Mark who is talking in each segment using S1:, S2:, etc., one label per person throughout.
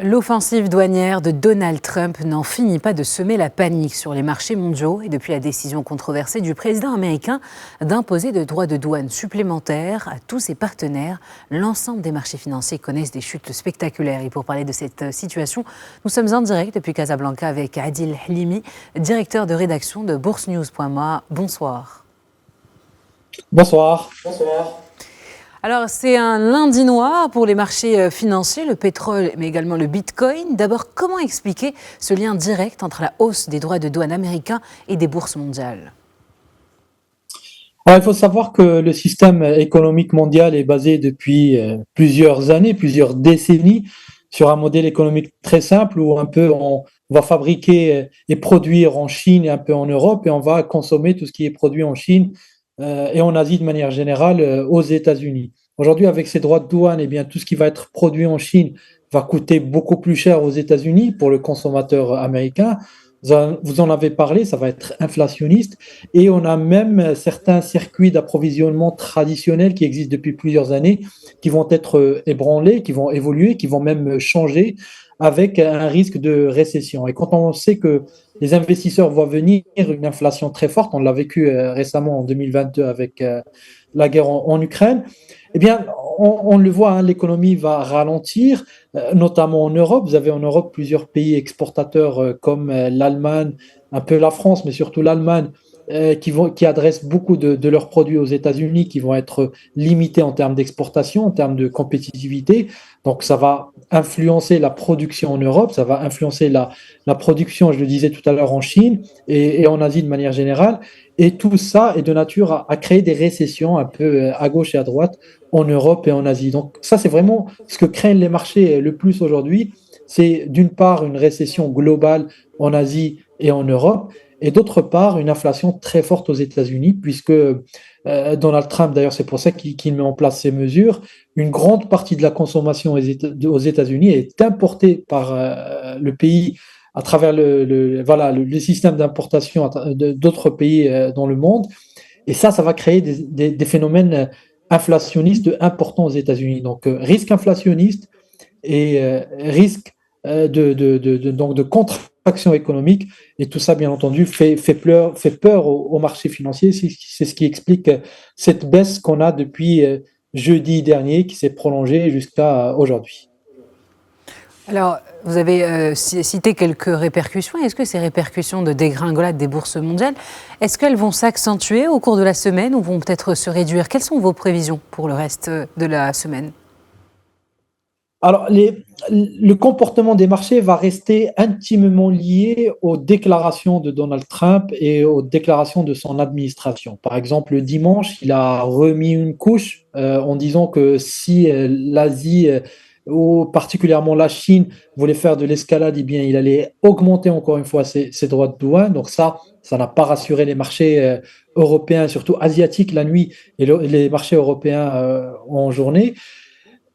S1: L'offensive douanière de Donald Trump n'en finit pas de semer la panique sur les marchés mondiaux et depuis la décision controversée du président américain d'imposer des droits de douane supplémentaires à tous ses partenaires, l'ensemble des marchés financiers connaissent des chutes spectaculaires. Et pour parler de cette situation, nous sommes en direct depuis Casablanca avec Adil Hlimi, directeur de rédaction de boursenews.ma. Bonsoir.
S2: Bonsoir.
S1: Alors, c'est un lundi noir pour les marchés financiers, le pétrole, mais également le bitcoin. D'abord, comment expliquer ce lien direct entre la hausse des droits de douane américains et des bourses mondiales ?
S2: Alors, il faut savoir que le système économique mondial est basé depuis plusieurs années, plusieurs décennies, sur un modèle économique très simple où on va fabriquer et produire en Chine et un peu en Europe et on va consommer tout ce qui est produit en Chine et en Asie de manière générale aux États-Unis. Aujourd'hui, avec ces droits de douane, eh bien, tout ce qui va être produit en Chine va coûter beaucoup plus cher aux États-Unis pour le consommateur américain. Vous en avez parlé, ça va être inflationniste. Et on a même certains circuits d'approvisionnement traditionnels qui existent depuis plusieurs années, qui vont être ébranlés, qui vont évoluer, qui vont même changer avec un risque de récession. Et quand on sait que les investisseurs voient venir une inflation très forte, on l'a vécu récemment en 2022 avec la guerre en Ukraine, eh bien, on le voit, hein, l'économie va ralentir, notamment en Europe. Vous avez en Europe plusieurs pays exportateurs comme l'Allemagne, un peu la France, mais surtout l'Allemagne, qui adressent beaucoup de leurs produits aux États-Unis, qui vont être limités en termes d'exportation, en termes de compétitivité. Donc, ça va influencer la production en Europe, ça va influencer la production, je le disais tout à l'heure, en Chine et en Asie de manière générale. Et tout ça est de nature à créer des récessions un peu à gauche et à droite en Europe et en Asie. Donc ça, c'est vraiment ce que craignent les marchés le plus aujourd'hui. C'est d'une part une récession globale en Asie et en Europe, et d'autre part une inflation très forte aux États-Unis, puisque Donald Trump, d'ailleurs, c'est pour ça qu'il met en place ces mesures. Une grande partie de la consommation aux États-Unis est importée par le pays à travers voilà, le système d'importation d'autres pays dans le monde. Et ça va créer des phénomènes inflationnistes importants aux États-Unis. Donc, risque inflationniste et risque donc de contraction économique. Et tout ça, bien entendu, fait peur au marché financier. C'est ce qui explique cette baisse qu'on a depuis jeudi dernier qui s'est prolongée jusqu'à aujourd'hui.
S1: Alors, vous avez cité quelques répercussions. Est-ce que ces répercussions de dégringolade des bourses mondiales, est-ce qu'elles vont s'accentuer au cours de la semaine ou vont peut-être se réduire ? Quelles sont vos prévisions pour le reste de la semaine ?
S2: Alors, le comportement des marchés va rester intimement lié aux déclarations de Donald Trump et aux déclarations de son administration. Par exemple, le dimanche, il a remis une couche en disant que si l'Asie ou particulièrement la Chine voulait faire de l'escalade, eh bien, il allait augmenter encore une fois ses droits de douane. Donc ça n'a pas rassuré les marchés européens, surtout asiatiques la nuit et les marchés européens en journée.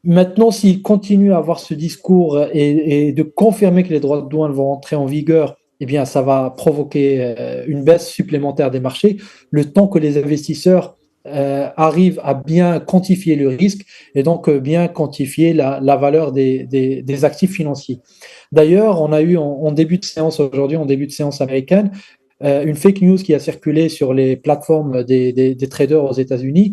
S2: Maintenant, s'il continue à avoir ce discours et de confirmer que les droits de douane vont entrer en vigueur, eh bien, ça va provoquer une baisse supplémentaire des marchés, le temps que les investisseurs arrivent à bien quantifier le risque et donc bien quantifier la valeur des actifs financiers. D'ailleurs, on a eu en début de séance aujourd'hui, en début de séance américaine, une fake news qui a circulé sur les plateformes des traders aux États-Unis,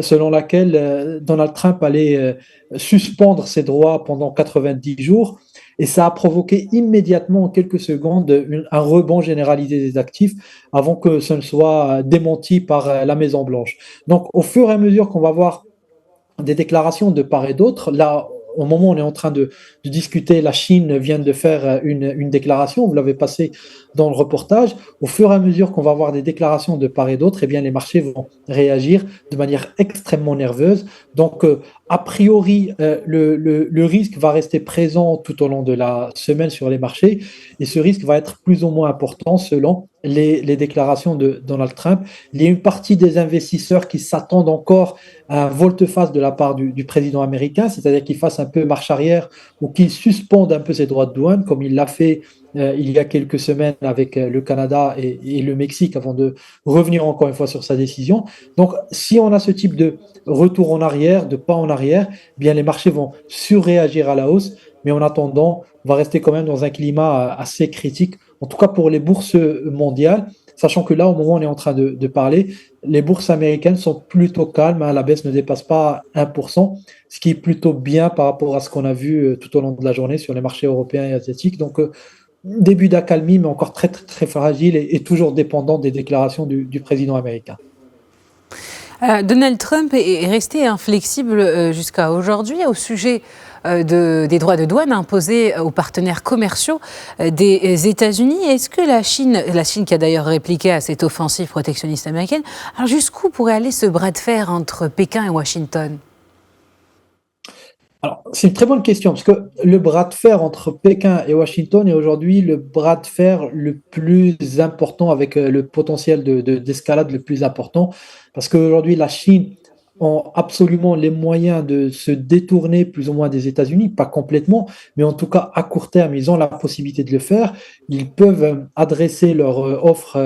S2: selon laquelle Donald Trump allait suspendre ses droits pendant 90 jours. Et ça a provoqué immédiatement, en quelques secondes, un rebond généralisé des actifs avant que ce ne soit démenti par la Maison-Blanche. Donc, au fur et à mesure qu'on va voir des déclarations de part et d'autre, là, au moment où on est en train de discuter, la Chine vient de faire une déclaration, vous l'avez passé dans le reportage. Au fur et à mesure qu'on va avoir des déclarations de part et d'autre, eh bien, les marchés vont réagir de manière extrêmement nerveuse. Donc, a priori, le risque va rester présent tout au long de la semaine sur les marchés et ce risque va être plus ou moins important selon les déclarations de Donald Trump. Il y a une partie des investisseurs qui s'attendent encore à un volte-face de la part du président américain, c'est-à-dire qu'il fasse un peu marche arrière ou qu'il suspende un peu ses droits de douane, comme il l'a fait il y a quelques semaines avec le Canada et le Mexique avant de revenir encore une fois sur sa décision. Donc, si on a ce type de retour en arrière, de pas en arrière, eh bien les marchés vont surréagir à la hausse mais en attendant, on va rester quand même dans un climat assez critique, en tout cas pour les bourses mondiales, sachant que là, au moment où on est en train de parler, les bourses américaines sont plutôt calmes, hein, la baisse ne dépasse pas 1%, ce qui est plutôt bien par rapport à ce qu'on a vu tout au long de la journée sur les marchés européens et asiatiques. Donc, début d'accalmie, mais encore très, très, très fragile et toujours dépendant des déclarations du président américain.
S1: Donald Trump est resté inflexible jusqu'à aujourd'hui au sujet des droits de douane imposés aux partenaires commerciaux des États-Unis. Est-ce que la Chine qui a d'ailleurs répliqué à cette offensive protectionniste américaine, alors jusqu'où pourrait aller ce bras de fer entre Pékin et Washington ?
S2: Alors, c'est une très bonne question, parce que le bras de fer entre Pékin et Washington est aujourd'hui le bras de fer le plus important, avec le potentiel d'escalade le plus important, parce qu'aujourd'hui, la Chine a absolument les moyens de se détourner plus ou moins des États-Unis, pas complètement, mais en tout cas à court terme, ils ont la possibilité de le faire. Ils peuvent adresser leur offre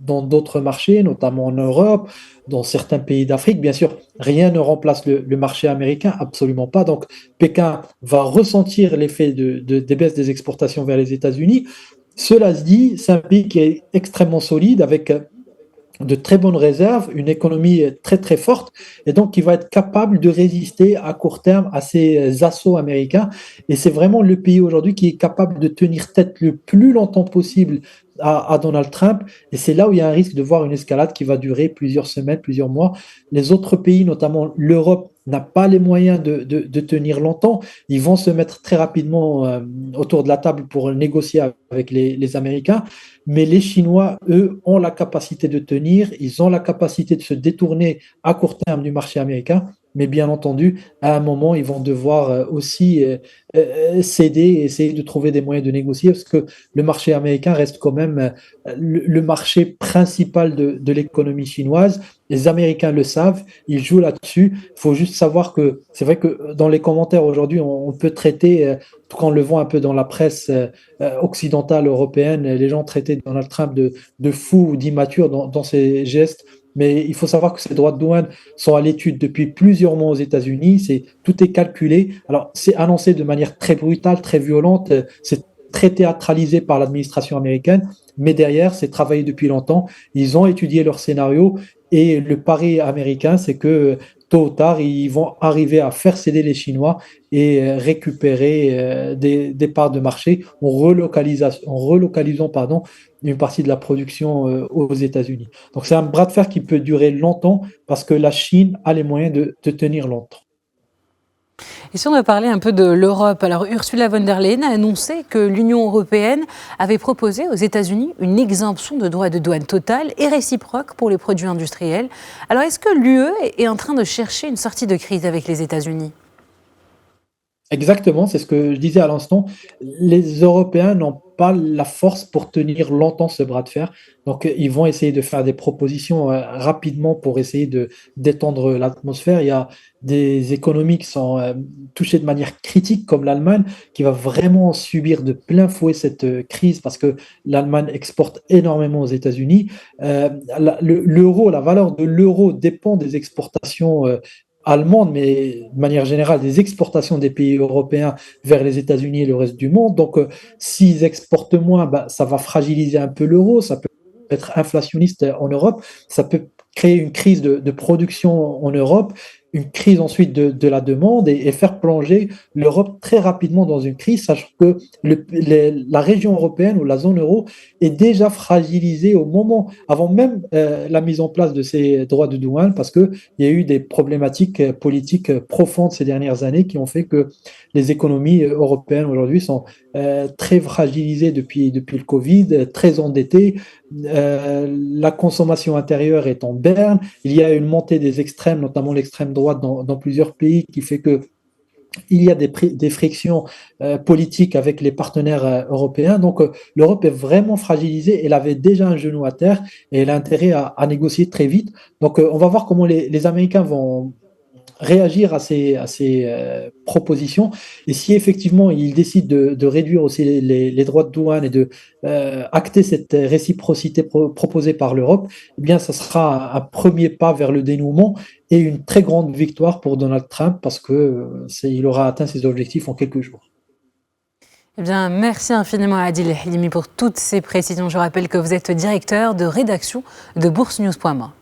S2: dans d'autres marchés, notamment en Europe, dans certains pays d'Afrique. Bien sûr, rien ne remplace le marché américain, absolument pas. Donc, Pékin va ressentir l'effet des baisses des exportations vers les États-Unis. Cela se dit, c'est un pays qui est extrêmement solide, avec de très bonnes réserves, une économie très très forte, et donc il va être capable de résister à court terme à ces assauts américains. Et c'est vraiment le pays aujourd'hui qui est capable de tenir tête le plus longtemps possible à Donald Trump. Et c'est là où il y a un risque de voir une escalade qui va durer plusieurs semaines, plusieurs mois. Les autres pays, notamment l'Europe, n'a pas les moyens de tenir longtemps. Ils vont se mettre très rapidement autour de la table pour négocier avec les Américains. Mais les Chinois, eux, ont la capacité de tenir, ils ont la capacité de se détourner à court terme du marché américain. Mais bien entendu, à un moment, ils vont devoir aussi céder et essayer de trouver des moyens de négocier, parce que le marché américain reste quand même le marché principal de l'économie chinoise. Les Américains le savent, ils jouent là-dessus. Il faut juste savoir que c'est vrai que dans les commentaires aujourd'hui, on peut traiter, tout quand on le voit un peu dans la presse occidentale européenne, les gens traitaient Donald Trump de fou ou d'immature dans ses gestes. Mais il faut savoir que ces droits de douane sont à l'étude depuis plusieurs mois aux États-Unis. Tout est calculé. Alors, c'est annoncé de manière très brutale, très violente. C'est très théâtralisé par l'administration américaine. Mais derrière, c'est travaillé depuis longtemps. Ils ont étudié leur scénario. Et le pari américain, c'est que tôt ou tard, ils vont arriver à faire céder les Chinois et récupérer des parts de marché en relocalisant une partie de la production aux États-Unis. Donc c'est un bras de fer qui peut durer longtemps, parce que la Chine a les moyens de tenir longtemps.
S1: Et si on va parler un peu de l'Europe, alors Ursula von der Leyen a annoncé que l'Union européenne avait proposé aux États-Unis une exemption de droits de douane totale et réciproque pour les produits industriels. Alors est-ce que l'UE est en train de chercher une sortie de crise avec les États-Unis ?
S2: Exactement, c'est ce que je disais à l'instant. Les Européens n'ont pas la force pour tenir longtemps ce bras de fer. Donc, ils vont essayer de faire des propositions rapidement pour essayer de détendre l'atmosphère. Il y a des économies qui sont touchées de manière critique, comme l'Allemagne, qui va vraiment subir de plein fouet cette crise, parce que l'Allemagne exporte énormément aux États-Unis. L'euro, la valeur de l'euro dépend des exportations allemande, mais de manière générale, des exportations des pays européens vers les États-Unis et le reste du monde. Donc, s'ils exportent moins, bah, ça va fragiliser un peu l'euro, ça peut être inflationniste en Europe, ça peut créer une crise de production en Europe, une crise ensuite de la demande, et faire plonger l'Europe très rapidement dans une crise, sachant que la région européenne ou la zone euro est déjà fragilisée au moment, avant même la mise en place de ces droits de douane, parce qu'il y a eu des problématiques politiques profondes ces dernières années qui ont fait que les économies européennes aujourd'hui sont très fragilisées depuis le Covid, très endettées. La consommation intérieure est en berne. Il y a une montée des extrêmes, notamment l'extrême droite dans plusieurs pays, qui fait que il y a des frictions politiques avec les partenaires européens. Donc, l'Europe est vraiment fragilisée. Elle avait déjà un genou à terre et elle a intérêt à négocier très vite. Donc, on va voir comment les Américains vont réagir à ces propositions. Et si effectivement ils décident de réduire aussi les droits de douane et de acter cette réciprocité proposée par l'Europe, eh bien, ça sera un premier pas vers le dénouement et une très grande victoire pour Donald Trump, parce que il aura atteint ses objectifs en quelques jours.
S1: Eh bien, merci infiniment à Adil Halimi pour toutes ces précisions. Je rappelle que vous êtes directeur de rédaction de boursenews.ma.